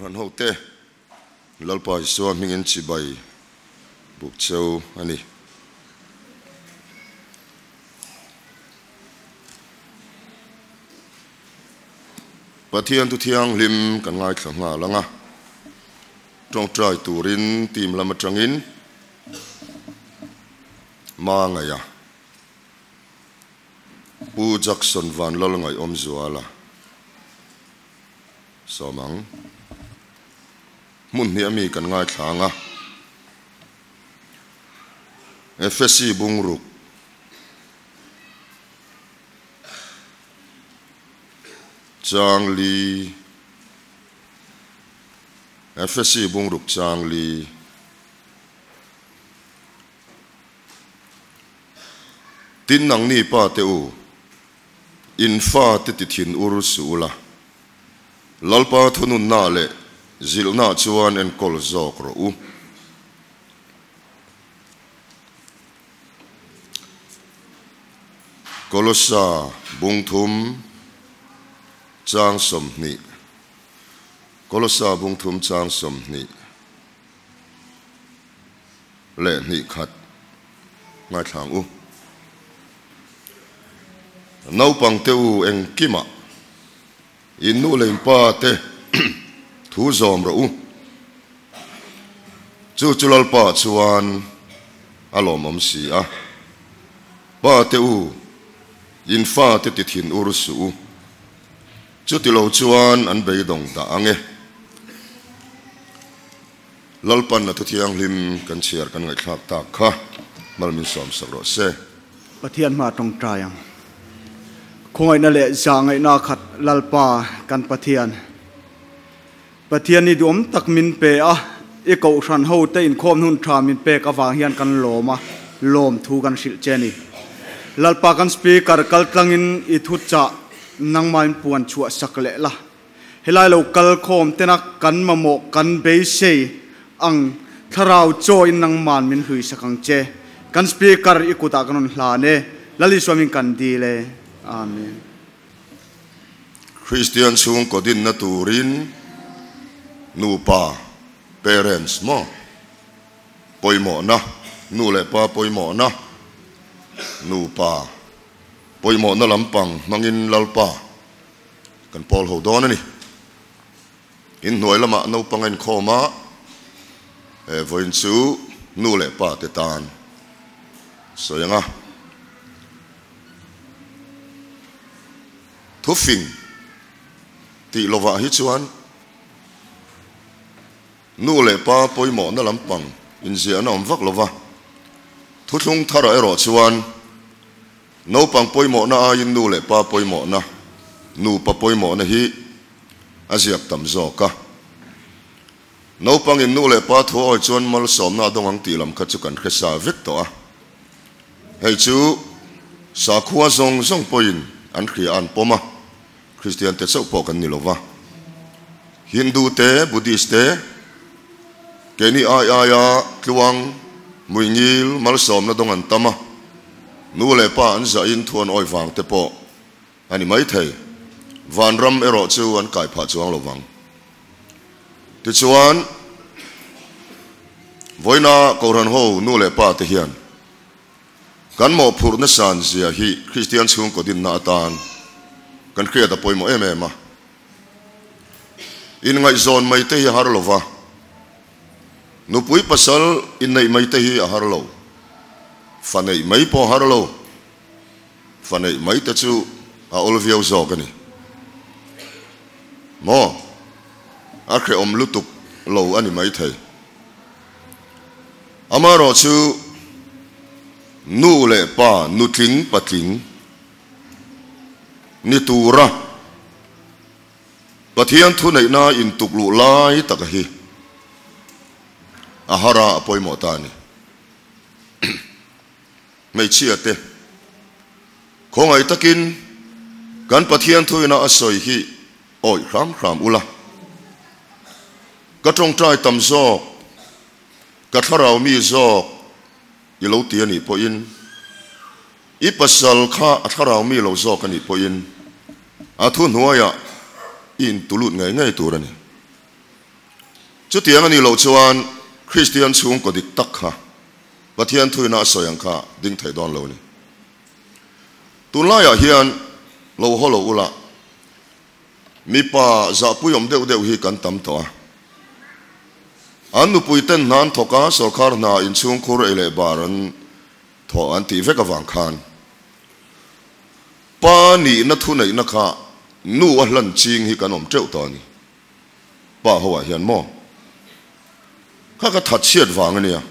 ran hote lalpai so mingin chibai buk cheu ani Pathian tu thiang lim kan ngai thanga langa trong trai turin tim lama trangin ma ngaya u Jackson van lol ngai om zuala somang mun ni ami kan ngai thanga FSC bungruk Changli FSC bungruk Changli tin nang ni pa te u infa te ti thin ur sula lalpa thunun na le zilna chuan en kol zok ro u kolosa bungthum chang som ni kolosa bungthum chang som ni le ni khat ngai thang u nau pang te u eng kima inu lein pa te thu zom ro u chu chulal pa chuan alom om si a pa te u in fa te ti thin ur su chu ti lo chuan an bei dong ta ange lalpan na tu thiang lim kan chiar kan ngai thak ta kha malmin som sakro se Pathian ma tong trayang khongai na le zangai na khat lalpa kan Pathian ni dum tak min pe a e ko ran ho te in khom hun tha min pe ka wang hian kan lom thu kan sil cheni lalpa kan speaker kal tlangin I thu cha nangmain puan chua sakle la helai lo kal khom tena kan mamo kan be sei ang tharau cho in nangman min hui sakang che kan speaker ikuta kanon hla ne lali swamin kan di le amen Christian chung kodin na turin nupa parents mo poimo na nu le pa poimo na nupa poimo na lampang mangin lalpa kan pol ho don ani in noi lama no pangen khoma e voin chu nu le pa te tan so yanga thufing ti lova hi chuan nu le pa poimo na lampang in zia na om vak lova thuthung thara ero chuan no pang poimo na in nu le pa poimo na nu pa poimo na hi aziak tam zo ka no pang in nu le pa tho oi chuan mal som na dong ang ti lam kha chu kan khesa vek to a hei chu sa khuwa zong zong poin an khri an poma Christian te chau po kan ni lova Hindu te Buddhist te keni aya tluang muingil mal som na dong an tama nu le pa an za in thuan oi wang te po ani mai thei van ram ero chu an kai pha chuang lowang ti chuan voina koran ho nu le pa te hian kan mo phur na san zia hi Christian chung ko din na tan kan khria da poimo em a in ngai zon mai te hi har lova nu pui pasal in nei mai te hi a har lo fanei mai po har lo fanei mai ta chu a olvio zo gani mo a khre om lutuk lo ani mai thei amaro chu nu le pa nu tling patling ni tura Pathian thu nei na in tuklu lai takahi ahara poimo tani mei chia te khongai takin kan Pathian thu na asoi hi oi ram ula ka trong trai tam zo ka tharau mi zo I lo ti ani po in I pasal kha tharau mi lo zo kan I po in a thu nuaya in tulut ngai turani chút tiếng anh lâu chuan Christian chung có địch tắc ha và thiên thui na soi ang kha ding thei don lo ni tun lai a hian lo ho lo ula mi pa za puyom deuh deuh hi kan tam to an nu pui ten nan thoka sarkar na in chung khur ele baran tho an ti veka wang khan pa ni na thu nei na kha nu a hlan ching hi kan om treu to ni pa ho hian mo kha ka that chiat wang ania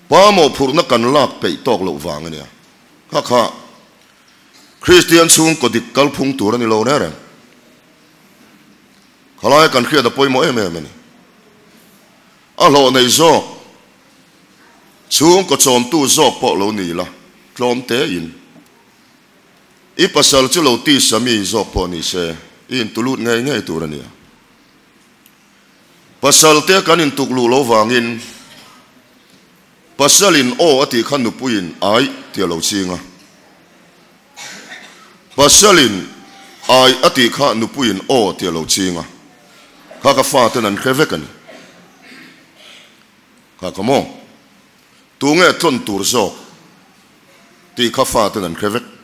pa mo phur na kan lak pe tok lo wang ania kha Christian chung ko dik kal phung tur ani lo na ren khalai kan khia da poi mo em ni a lo nei zo chung ko chom tu zo po lo ni la tlom te in I pasal chu lo ti sami zo po ni se in tulut ngai ngai tur ani pasal te kan in tuklu lo wangin pasalin o ati khan nu puin ai ti lo chinga pasalin ai ati kha nu puin o ti lo chinga kha ka fa ten an khevek ani kha ka mo tu nge tlon tur zo ti kha fa ten an khevek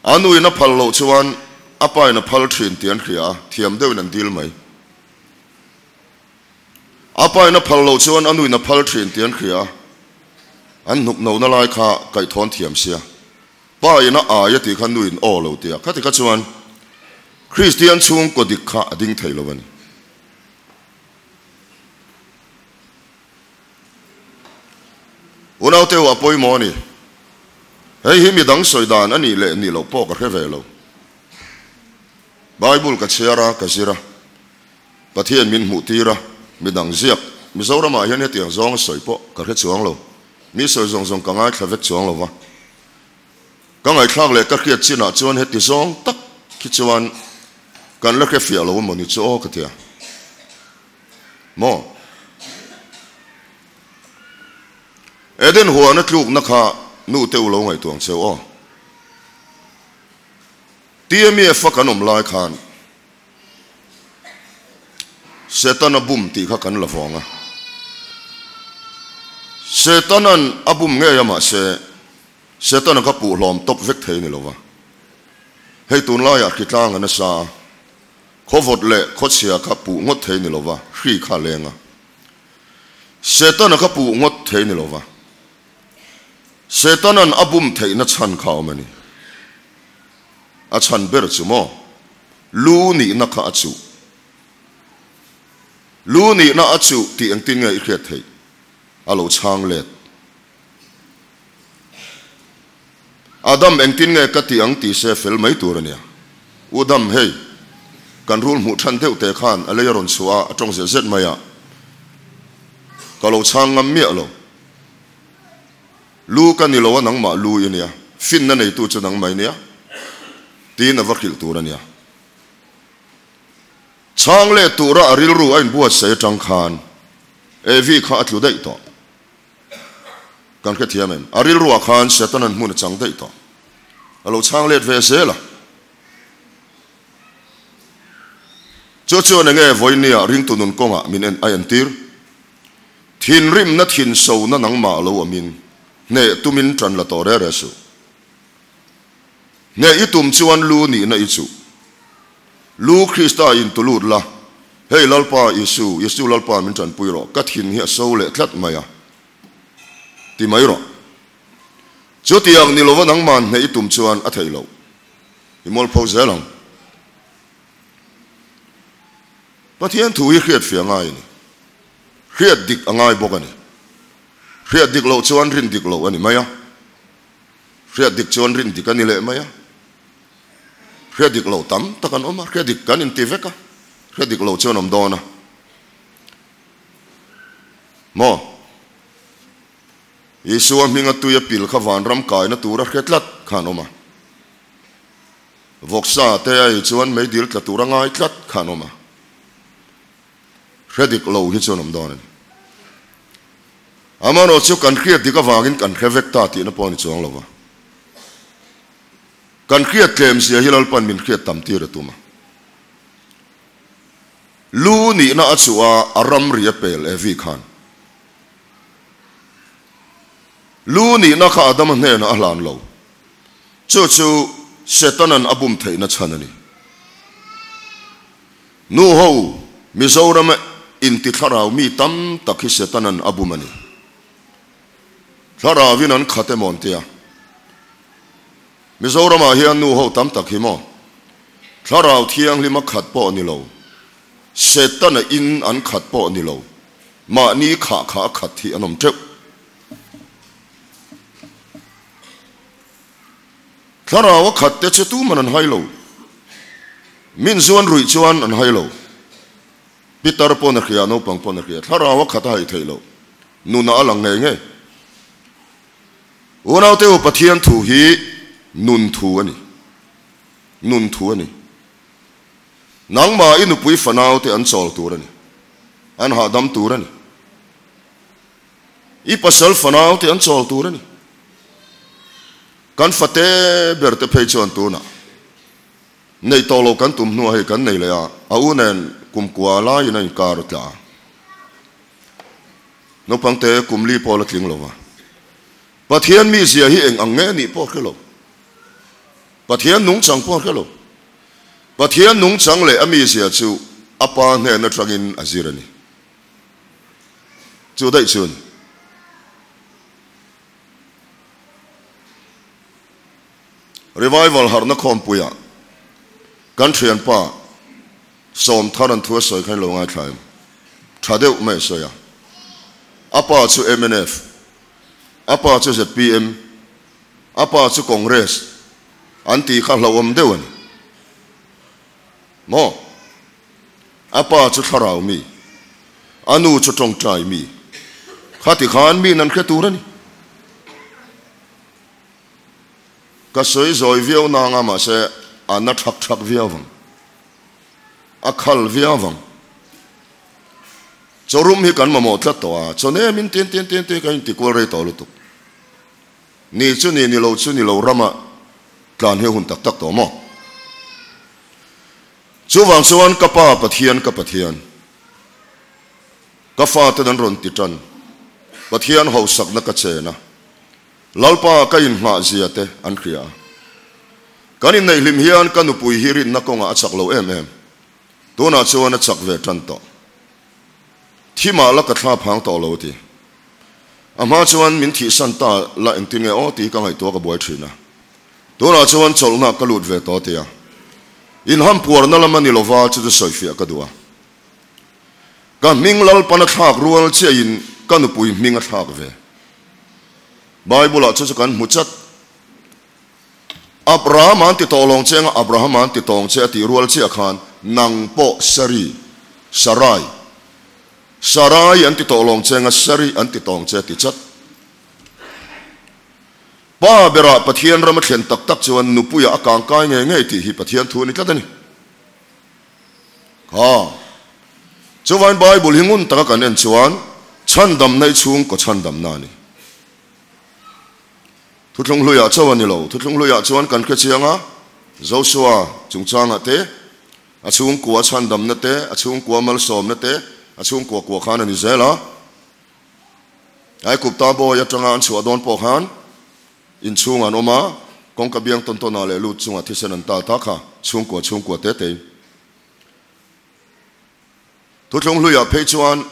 anu ina phal lo chuan apa ina phal thin tian khria thiam deuh nan dil mai apa ina phal lo chuan anu ina phal thin tian khria an nuk no na lai kha kai thon thiam sia pa ina a ya ti khan nu in o lo tia kha ti ka chuan Christian chung ko dik kha ding thei lo bani unau te wa poi mo ni hei hi mi dang soi dan ani le ni lo po ka kheve lo Bible ka chera ka sira pathian min mu tira mi dang ziak mi zora ma hian he tiang zong soi po ka khe chuang lo mi soi zong zong ka ngai thlavek chuang lo wa ka ngai thak le ka khiat china chuan he ti zong tak khi chuan kan la khe fia lo mo ni chu ka tia mo eden huan na tluk na kha nu te ulo ngai tuang cheu o tiami fa kanom lai khan setan abum ti kha kan la vonga setanan abum nge yama se setan ka pu hlom top vek thei ni lova hei tun la ya khitlang ana sa khovot le khochia ka pu ngot thei ni lova hri kha lenga setan ka pu ngot thei ni lova Setanan abum thei na chan khaw mani a chan ber chu mo lu ni na kha chu lu ni na achu ti ang tin ngai khiat thei alo chang let adam ang tin ngai ka ti ang ti se fel mai tur ania udam hei kan rul mu than deuh te khan ale ron chua atong se zet maya ka lo chang ngam mi alo lu kan ni lo nang ma lu inia fin na nei tu chu nang mai nia tin na vakil turania chang le tura aril ru ain buat se tang khan ev kha atlu dei to kan kha thiamem aril ru khan setanan mun chang dei to alo chang le ve se la chu na nge voinia ring tu nun konga min en ayan tir thin rim na thin so na nang ma lo amin ne tumin tran la to re re su ne itum chuan lu ni na ichu lu Krista in tulur la hei lalpa Yesu lalpa min tran puiro ka thin hi so le thlat maya ti mai ro chu tiang ni lova nang man ne itum chuan a thei lo imol pho zelang pathian thu hi khiat fia ngai ni khiat dik angai bokani khiat dik lo chuan rin dik lo ani maya khiat dik chuan rin dik ani le maya khiat dik lo tam takan oma khiat dik kan in ti veka khiat dik lo chuan om dona mo Yesu minga tu ya pil kha van ram kai na tura khetlat khan oma voksa te ai chuan mai dil tla tura ngai tlat khan oma khiat dik lo hi chuan om dona amano chu kan khiat dik awangin kan khevek ta ti na pon chuang lova kan khiat tlem sia hilal pan min khiat tam ti ra tuma lu ni na achua aram ria pel evi khan lu ni na kha adam hne na ahlan lo chu setanan abum theina chanani nu ho mizoram inti tharau mi tam takhi setanan abumani tharawinan khate montia mizoram a hian nu ho tam takhi mo tharau thiang lima khat po ni lo setana in an khat po ni lo ma ni kha khat thi anom trep tharaw khat te chu tu man an hailo min zuan rui chuan an hailo pitar pon khia no pang pon khia tharaw khat hai thailo nu na alang nge nge unaw te upathian thu hi nun thu ani nang ma inu pui fanaw te an chol turani an ha dam turani I pasal fanaw te an chol turani kan fate berte pechon tuna nei tolo kan tum nu hai kan nei le a unen kum kwa la ina kar ta no pangte kumli pol tling lova pathian mi sia hi eng ang nge ni po khelo pathian nung chang po khelo pathian nung chang le ami sia chu apa ne na trangin azirani chu dai chun revival har na khom puya country an pa som tharan thua soi khan lo nga thaim thadeu me soya apa chu MNF apa chu ZPM apa chu Congress anti kha lawam dewan mo apa chu tharau mi anu chu tong trai mi khati khan mi nan khe turani ka soi zoi viau na nga ma se ana thak viawang akhal viawang chorum hi kan mamo tla to a chone min ten kan ti ko re to lu tu ni chu ni lo rama tlan he hun tak to mo chu wang chuan ka pa pathian ka fa ta dan ron ti tan pathian ho sak na ka che na lalpa ka in ma ziate an khria kanin nei lim hian kanu pui hirin na konga achak lo em tuna chuan achak ve tan to thima la ka thla phang to lo ti ama chuan min thi san ta la eng tinge o ti ka ngai to ka boi thina tuna chuan cholna ka lut ve to tia in ham puar na lamani lova chu de soifia ka duwa ka ming lal pana thak rual che in kanu pui ming a thak ve Bible chu kan muchat Abraham an ti tolong cheng Abraham an ti tong che ti rual che khan nang po Sarai an ti tolong cheng Sari an ti tong che ti chat pa bera pathian ram thlen tak chuan nupuya akang kai nge ti hi pathian thu ni tlatani ha chuan Bible hingun taka kan en chuan chandam nei chung ko chandam na ni thutlung luya chawani lo thutlung luya chuan kan khe chianga Joshua chungchanga te achung kwa chandam na te achung kwa mal som na te achung kwa khan ani zela ai kupta bo ya tanga an chuadon po khan in chung an oma kong ka biang ton na le lu chunga thisen an ta kha chung kwa te thutlung luya phe chuan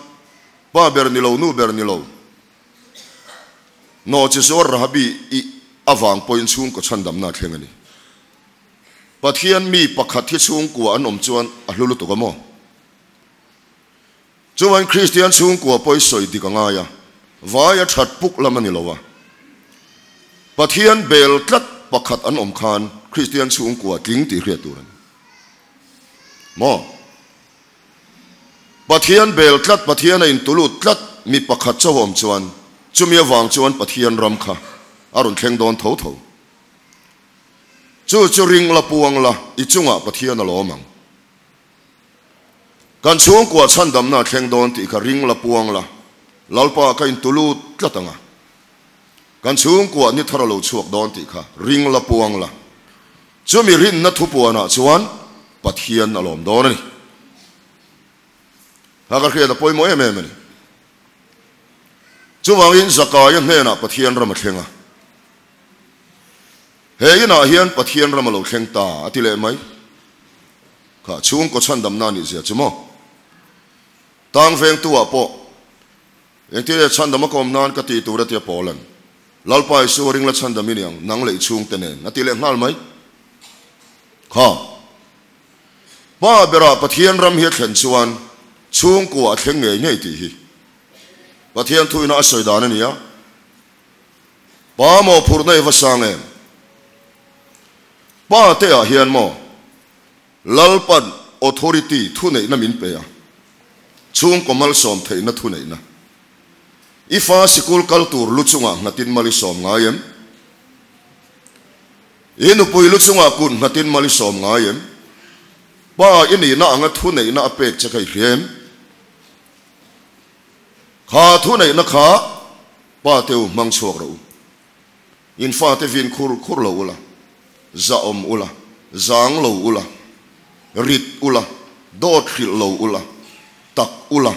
pa ber ni lo nu ber ni lo no chi zor rabi I awang point chung ko chandam na thlengani pathian mi pakhat hi chung ko anom chuan a hlulu to gamo chuan Christian chung ko poi soi dikanga ya vaya that puk lamani lowa pathian bel tlat pakhat anom khan Christian chung ko tling ti hre turan mo pathian bel tlat pathian in tulut tlat mi pakhat chawom chuan chumia wang chuan pathian ram kha arun thleng don tho chu ring la puang la I chunga pathian alo mang kan chung kwa chandam na thleng don ti ka ring la puang la lalpa ka in tulu tlatanga kan chung kwa ni tharalo chuak don ti kha ring la puang la chumi rin na thu puana chuan pathian alom don ni haka khia da poi mo em em ni chuwangin zakaya hena pathian ram thlenga he ina hian pathian ram lo thleng ta atile mai kha chung ko chan dam na ni zia chumo tang veng tu apo entire chan dam kom nan ka ti tu ra ti polan lalpai su ring la chan dam ni yang nang le chung tenen atile ngal mai kha ba bera pathian ram hi thlen chuan chung ko a thleng nge nge ti hi pathian thu ina asoi dan ani ya pa mo phur nei va sang em pa te a hian mo lalpan authority thu nei na min pe ya chung ko mal som thei na thu nei na ifa sikul kultur luchunga ngatin mali som ngayem inu pui luchunga kun ngatin mali som ngayem ba ini na anga thu nei na apek chakai rem kha thu nei na kha pa teu mang chuak ro in fa te vin khur lo ula za om ula zang lo ula rit ula dot khil lo ula tak ula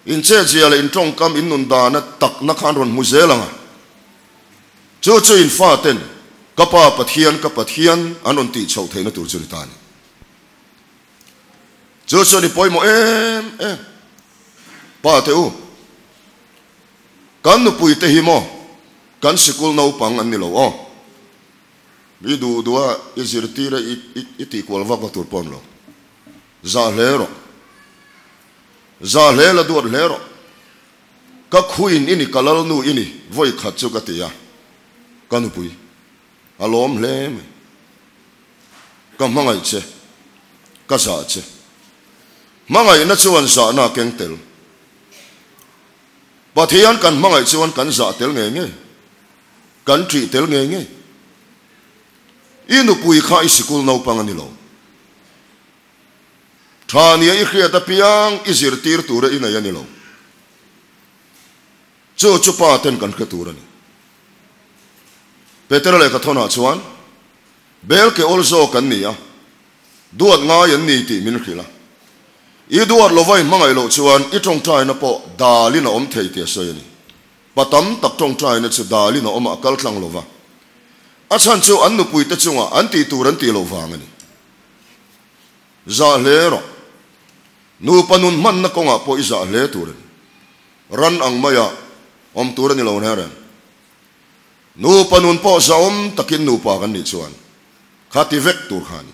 in che jiala in tong kam in nun da na tak na khan ron muzelanga chu in fa ten kapa pathian anon ti chau theina tur chu tan chu ni poi mo em pa te u kan nu pui te hi mo kan sikul no pang an ni lo o mi du dua izirtira iti kwal va tur pon lo za lero dur lero ka khuin ini kalal nu ini voi khat chu ka tia kan nu pui alom lem ka mangai che ka sa che mangai na chuan sa na keng tel pathian kan mangai chuan kan za tel nge kan tri tel nge inu pui kha isikul no pangani lo thania i khria ta piang izir tir tura ina yani lo chu pa ten kan khatura ni peter le ka thona chuan bel ke also kan nia duat nga yan ni ti min khila i duat lovai mangai lo chuan i tong tai na po dalina om thei te so yani patam tak tong tai na chu dalina om akal thlang lova achan chu an nu pui ta chunga an ti turan ti lo wangani za lero nu panun man na konga po iza le turan ran ang maya om turan ni lo na nu panun po sa om takin nu pa kan ni chuan khati vek tur khani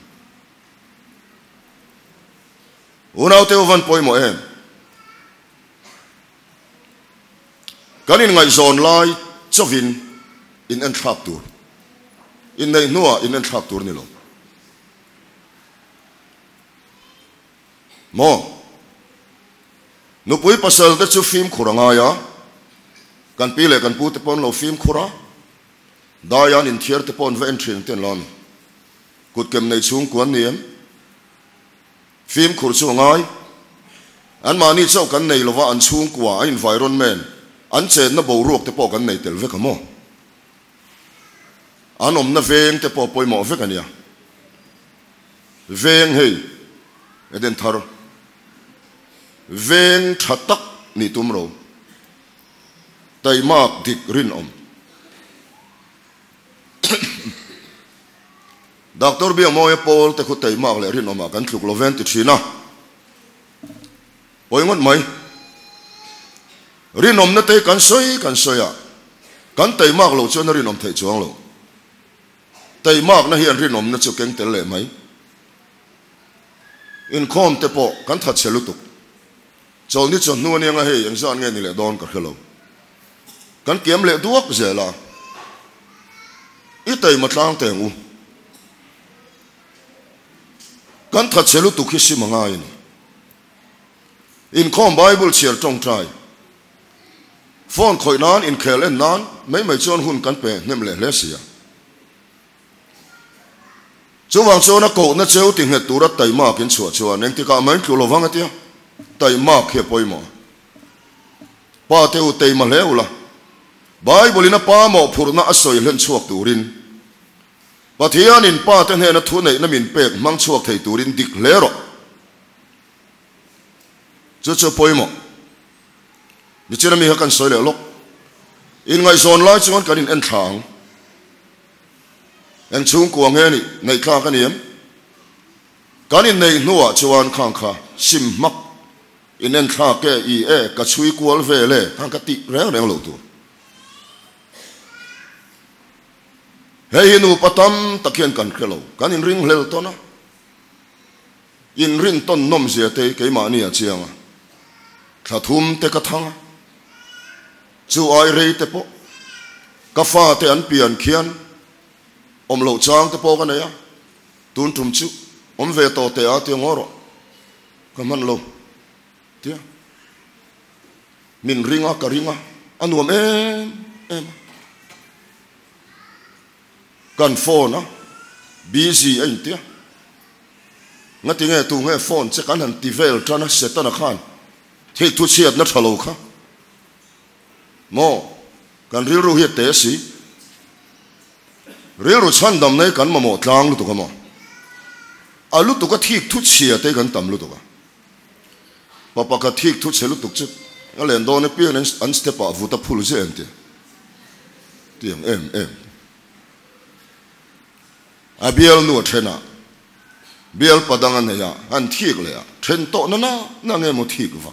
unaw te van poi mo em kanin ngai zon lai chovin in an thap tur in nei nuwa in an thap tur ni lo mo nu pui pasal te chu film khuranga ya kan pile kan pu te pon lo film khura dayan in thier te pon ve entrin ten lon kut kem nei chung kwan niem film khur chu ngai an mani chau kan nei lova an chung kwa environment an chen na bo ruak te po kan nei tel ve kamo anom na veng te po poi mo ve kan ya veng hei eden thar veng thatak ni tumro tai mak dik rin om doctor bi moy pol te khu tai mak le rin om kan thuk lo 23 na poi ngot mai rin om na te kan soya kan tai mak lo chon rin om thei chuang lo tai mak na hian rin om na chu keng tel le mai in khom te po kan that chelu tuk chol ni chon nu ania nga he yang zan nge ni le don ka khelo kan kem le duak zela i tai matlang te ngu kan that chelu tuk hi si manga in khom bible chiar tong trai phone khoi nan in khel en nan mai chon hun kan pe nem le le sia chuwang chona ko na cheu ting he tura tai ma kin chua chua neng ti ka man ku lo wang atia tai ma khe poi mo pa te u tei ma leula bible ina pa mo phurna asoi len chuak turin pathian in pa te he na thu nei na min pek mang chuak thei turin dik lero cho poimo mi chira mi hakan soi le lok in ngai zon lai chungan kanin en thang en chung kuang he ni nei kha kaniam kanin nei nuwa chuan khang kha sim mak in en kha ke I e ka chui kual ve le thang ka ti reng reng lo tu hei nu patam takhian kan khelo kanin ring hlel to na in rin ton nom zia te ke ma ni a chianga tha thum te ka thanga chu ai rei te po ka fa te an pian khian om lo chang te po ka ne ya tun tum chu om ve to te a te ngoro ka man lo tia min ringa ka ringa anuam em kan phone busy ai tia ngati nge tu nge phone che kan han tivel trana setana khan thei tu chiat na thalo kha mo kan ril ru hi te si ril ru chan dam nei kan mo tlang lu tu ka mo alu tu ka thik thu chia te kan tam lu tu ka papa ka thik thu che lu tu chu alen do ne pi an step a vu ta phul je en te tiang em abiel nu thena biel padang an ya an thik le ya then to na nge mo thik va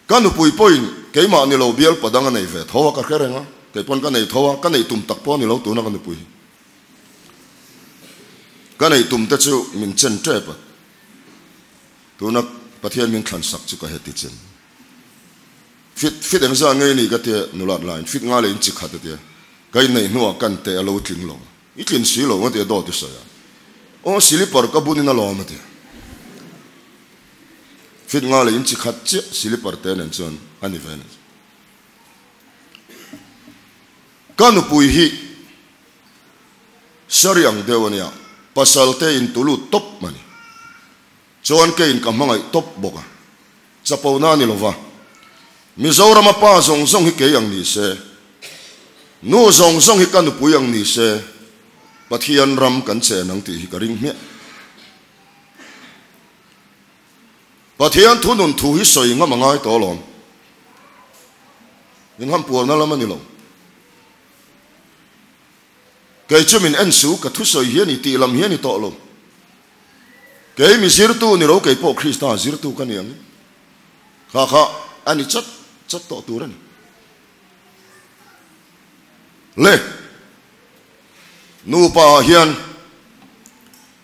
kanu pui poin ke ma ni lo biel padang an ve thowa ka kherenga ke pon ka nei thowa ka nei tum tak po ni lo tu na kanu pui ka nei tum ta chu min chen tre pa tu na pathian min khan sak chu ka heti chen fit em za ngai ni ka te nulat line fit nga le in chi khat te kai nei nuwa kan te alo tling lo I tlin si lo ngate do te sa ya o silipar ka bunina lo ma te fit nga le in chi khat che silipar te nen chon ani ven kanu pui hi sariang dewania pasal te in tulu top mani chon ke in kamangai top boka chapo na ni lova Mizoram pa zong zong hi ke yang ni se nu zong zong hi kanu pu yang ni se pathian ram kan che nang ti hi ka ring me pathian thunun thu hi soi nga mangai to lom in ham pu na lam ni lo ke chumin en su ka thu soi hi ni ti lam hi ni to lo ke mi sir tu ni ro ke po krista sir tu kan yang kha ani chat to turan le nu pa hian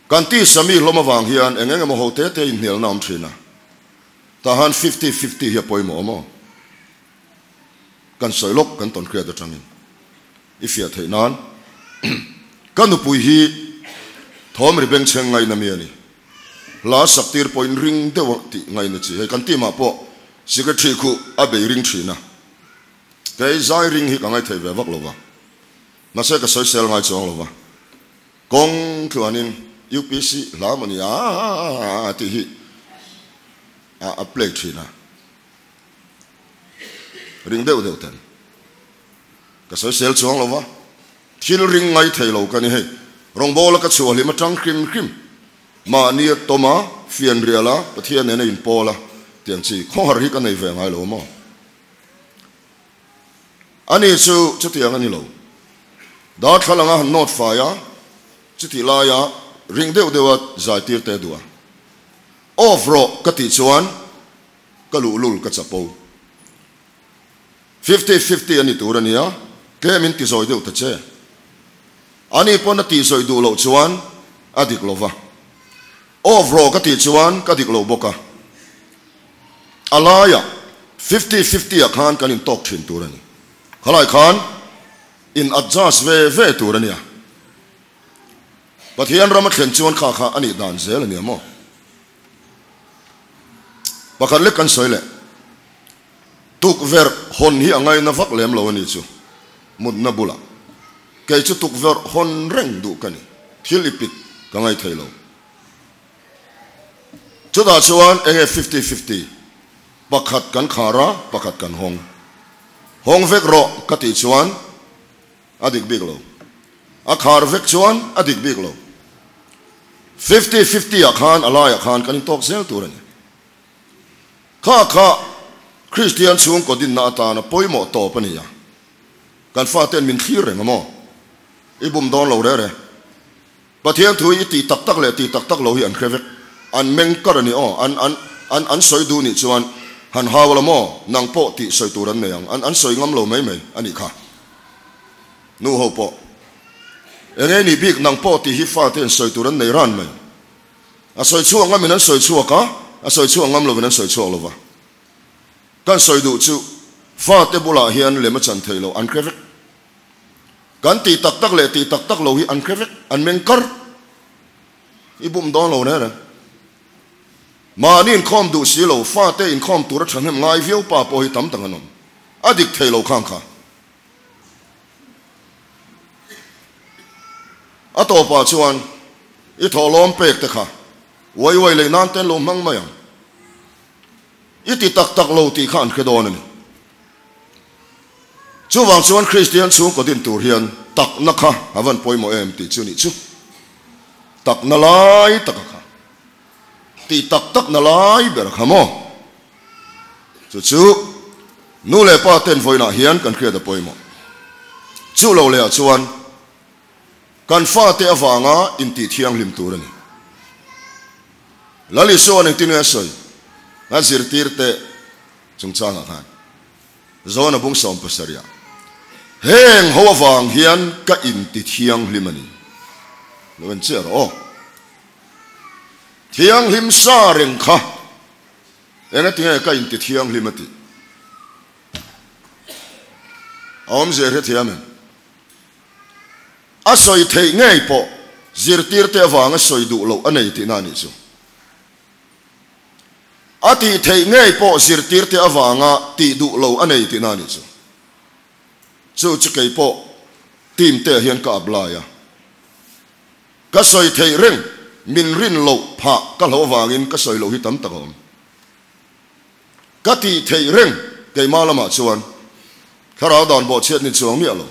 kan ti sami loma wang hian engenge mo hote te in hel nam thina ta han 50-50 hi poi mo kan soilok kan ton khria da tangin ifia theinan kanu pui hi thom ri beng cheng ngai na mi ani la saktir point ring de ti ngai na chi he kan ti ma po secretary khu abe ring thina ke zai ring hi ka ngai thei ve vak lova na se ka social ngai chong lova kong thuanin UPC la mani a ti hi a play thina ring deu ten ka social chong lova thil ring ngai thei lo ka ni he rong bola ka chuali ma tang krim ma ni toma fian riala pathian ne in pola tiang chi khor hi ka nei ve ngai lo mo ani chu tiang ani lo da thalanga not fa ya chu ti la ya ring deu dewa zai tir te dua off ro ka ti chuan ka lul ka chapo 50-50 ani turania ke min ti zoi deu ta che ani pon ti zoi du lo chuan adik lova off ro ka ti chuan ka dik lo boka alaya 50-50 akhan kan in tok thin turani khalai khan in adjust ve turania pathian ramat khen chuan kha ani dan zel ani mo pakhan le kan soile tuk ver hon hi angai na vak lem lo ani chu mud na bula ke chu tuk ver hon reng du kani thilipik ka ngai thailo chu da chuan enge 50-50 pakhat kan khara pakhat kan hong vek ro kati chuan adik big lo a khar vek chuan adik big lo 50-50 akhan alaya khan kan tok zel turani kha Christian chung ko din na ta na poimo to pania kan fa ten min thir re ngamo ibum don lo re pathian thui ti tak tak le ti tak tak lo hi an khrevet an meng kar ni o an soi du ni chuan han hawla mo nang po ti soi turan ne yang an soi ngam lo mai ani kha nu ho po enge ni big nang po ti hi fa ten soi turan nei ran mai a soi chu ngam min an soi chu ka a soi chu ngam lo an soi chu lo wa kan soi du chu fa te bula hian le ma chan thailo an krevet kan ti tak tak le ti tak tak lo hi an krevet an meng kar ibum don lo ne mà nên khom đủ xí lầu pha tê in khom tụt ra hem ngay viêu pa po hi tam tang anom adik thei lo khang kha ato pa chuan I tho lom pek te kha wai le nan ten lo mang mayang I ti tak tak lo ti khan khedon ni chu wang chuan Christian chu ko din tur hian tak na kha awan poimo em ti chu ni chu tak na lai tak kha ti tak tak na lai ber khamo chu nu le pa ten voina hian kan khria da poimo chu lo le chuan kan fa te awanga in ti thiang lim tur ani lali so an tin ya soi azir tir te chungchanga khan zona bung som pasaria heng ho awang hian ka in ti thiang lim ani lo en cher o thiang lim sa reng kha ena tinga ka in ti thiang lim ati om je he thiamen a soi thei ngei po zir tir te awanga soi du lo anei ti na ni chu ati thei ngei po zir tir te awanga ti du lo anei ti na ni chu kei po tim te hian ka ablaya ka soi thei reng min rin lo pha ka lo wangin ka soi lo hi tam takom ka ti thei reng kei malama chuan khara don bo chet ni chuang mi alo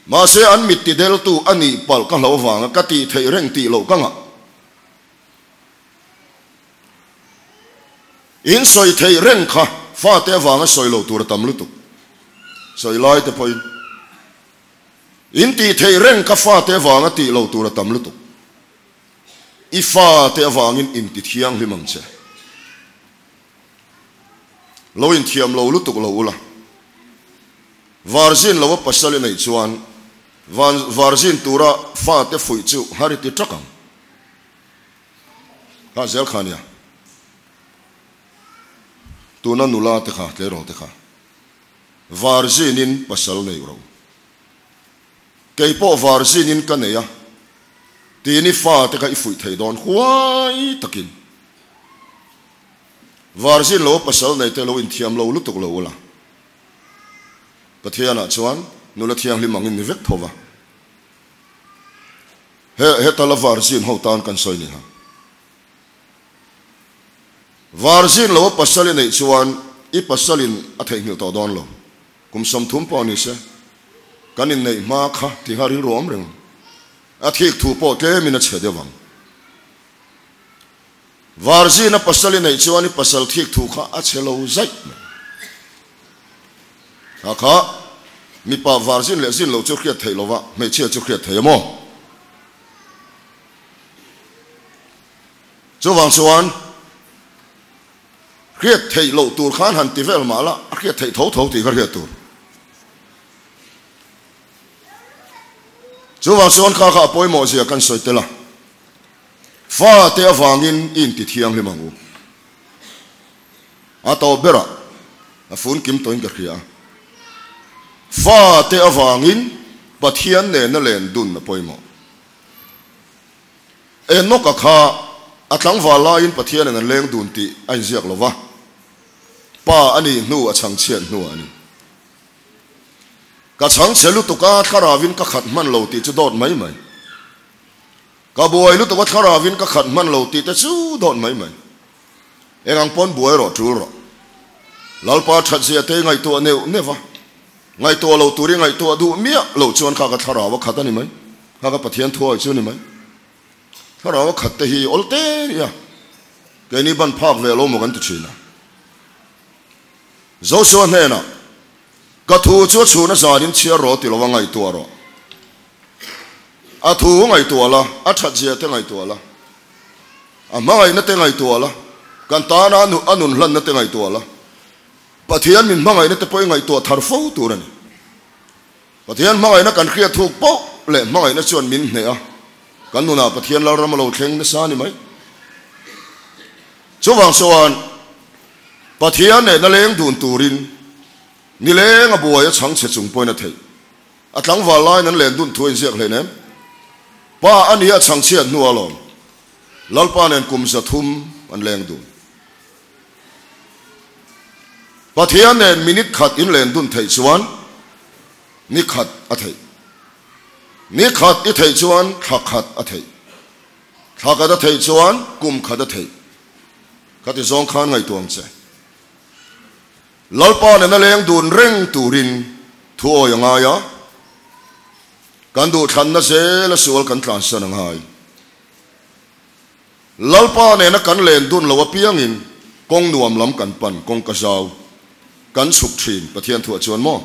ma se an mit ti del tu ani pal ka lo wanga ka ti thei reng ti lo ka nga in soi thei reng kha fa te wanga soi lo tur tam lu tu soi lai te poi in ti thei reng ka fa te wanga ti lo tur tam lu tu I fa te wangin in ti thiang limang che lo in thiam lo lu tu lo ula varzin lo pasal nei chuan varzin tura fa te fui chu hari ti trakam ka zel khania tuna nula te kha te ro te kha varzin in pasal nei ro kei po varzin in kaneya tini fa te ka ifui thei don huai takin varzin lo pasal nei te lo in thiam lo lutuk lo la pathiana chuan nula thiang limang in vek thova he tala varzin ho tan kan soi ni ha varzin lo pasal nei chuan I pasalin a thei ngil to don lo kum som thum po ni se kanin nei ma kha ti hari rom reng a thik thu po ke min a chhe dewang varzin a pasal nei chuan I pasal thik thu kha a chelo zai kha mi pa varzin le zin lo chu khriat thei lova me che chu khriat thei mo chu wang chuan khriat thei lo tur khan han ti vel mala a khriat thei tho ti khriat tur chu wang chuan kha poimo zia kan soi tela fa te awangin in ti thiang limangu a to bera a fun kim toin ka khria fa te awangin pathian ne na len dun na poimo no ka kha atlang wala in pathian na leng dun ti ai ziak lova pa ani nu a chang chen nu ani ka chang chelu to ka tharawin ka khat man lo ti chu dot mai ka boy lu to ka tharawin ka khat man lo ti te chu dot mai engang pon boy ro tu ro lalpa that sia te ngai to neva ngai to lo turi ngai to du mia lo chuan kha ka tharawa khatani mai kha ka pathian thuai chu ni mai tharawa khatte hi olte ya cái ní ban phak về lo một cái chuyện nào dấu số này nè cái thu chúa chú nó ra đến chia rồi thì lo vào ngày tua rồi thu ngày tua là thật gì thế ngày tua là mà ngày nó thế ngày tua là kan ta na anun lan na te ngai to la pathian min mangai na te poi ngai to thar fo tu ran pathian mangai na kan khria thuk po le mangai na chuan min ne a kan nu na pathian la ram lo thleng na sa ni mai chuwang soan pathian ne na leng dun turin ni leng a buai chang che chung poi na thei a tlang wa lai nan leng dun thuin ziak le ne pa ania chang che nu alom lalpa nen kum sa thum an leng dun pathian nen minute khat in len dun thei chuan ni khat a thei ni khat i thei chuan thak khat a thei thak a thei chuan kum khat a thei khat i zong khan ngai tuang che lalpa nen a leng dun reng turin thu oi anga ya kan du than na se la sual kan tlan san ngai lalpa nen a kan len dun lo piang in kong nuam lam kan pan kong ka zau kan suk thin pathian thu chuan mo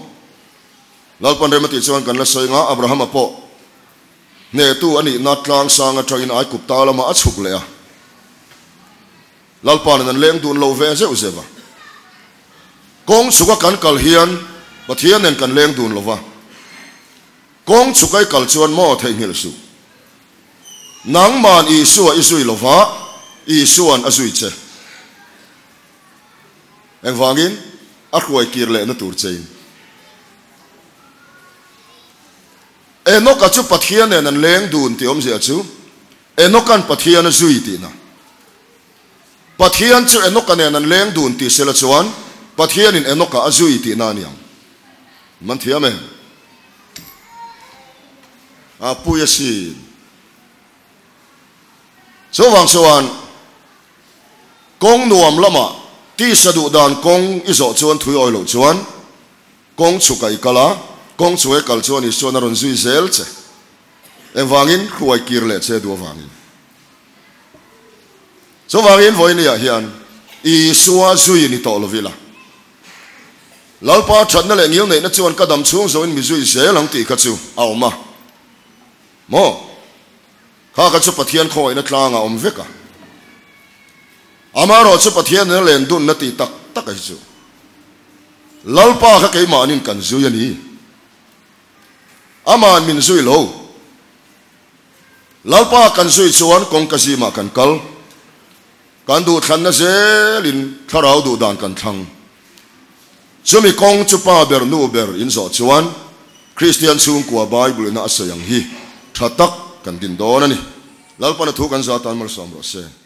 lalpan re mati chuan kan la soi nga abraham apo ne tu ani na tlang sang a train ai kup ta lama a chuk le a lalpan nan leng dun lo ve zeu zeva kong suka kan kal hian pathian nen kan leng dun lova kong chukai kal chuan mo thei ngil su nang man i su a isui lova i suan azui che eng wangin a khoi kir le na tur chein enoka chu pathian nen an leng dun ti om zia chu enokan pathian a zui ti na pathian chu enoka nen an leng dun ti sela chuan pathian in enoka a zui ti na niang man thiam e a puya si so wang soan kong nuam lama ti sadu dan kong izo chuan thui oi lo chuan kong chukai kala kong chuai kal chuan i chuan ron zui zel che em wangin khuai kir le che du wangin so wangin voin ya hian i suwa zui ni to lovila lalpa thatna le ngil nei na chuan kadam chung zo in mi zui zel ang ti ka chu awma mo kha ka chu pathian khoi na tlanga om veka amaro chu pathian na len dun na ti tak tak ai chu lalpa kha ke manin kan zu yani aman min zui lo lalpa kan zui chuan kong kasima kan kal kan du than na zelin tharau du dan kan thang chumi kong chu pa ber nu ber in zo chuan Christian chung kwa Bible na asayang hi thatak kan din don ani lalpa na thu kan za tan mal som ro se